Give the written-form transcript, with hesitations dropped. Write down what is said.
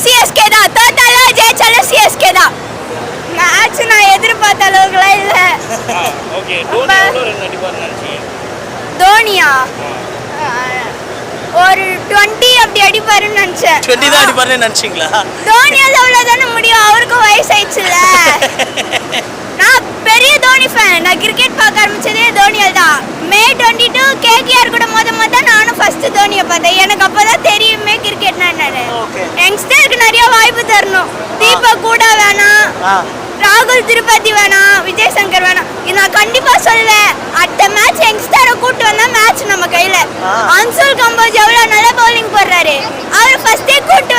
CSK தான். தோத்தாலும் ஜெயிச்சாலும் சிஎஸ்கே தான். மேட்ச் நான் எதிர்பார்த்த அளவுக்குலாம் இல்ல. ஓகே டோனி எவ்வளவு ரன் அடிப்பார்னு நினைச்சீங்க? தோனியா ஒரு 20 அப்படி அடிப்பாருன்னு நினைச்சேன். 20 தான் அடிப்பாருன்னு நினைச்சீங்களா? தோனியால அவ்வளவுதானே முடியும், அவருக்கும் வயசாயிடுச்சுல. நான் பெரிய தோனி ஃபேன். நான் கிரிக்கெட் பார்க்க ஆரம்பிச்சதே தோனியால் தான். மே 22 கேகேஆர் கூட மொத நானும் ஃபர்ஸ்ட் தோனியை பார்த்தேன். எனக்கு அப்பதான் தெரியுமே கிரிக்கெட்னா என்னன்னு. யங்ஸ்டருக்கு நிறைய வாய்ப்பு தரணும். தீபக் கூட வேணாம், ராகுல் திருப்பதி வேணாம், விஜய் சங்கர் வேணாம். இது நான் கண்டிப்பா சொல்வேன். அடுத்த மேட்ச் யங்ஸ்டரை கூட்டு வந்தா மேட்ச் நம்ம கையில. அன்சுல் கம்போஜ் எவ்வளவு நல்ல பவுலிங் போடுறாரு. அவர் ஃபர்ஸ்டே கூட்டு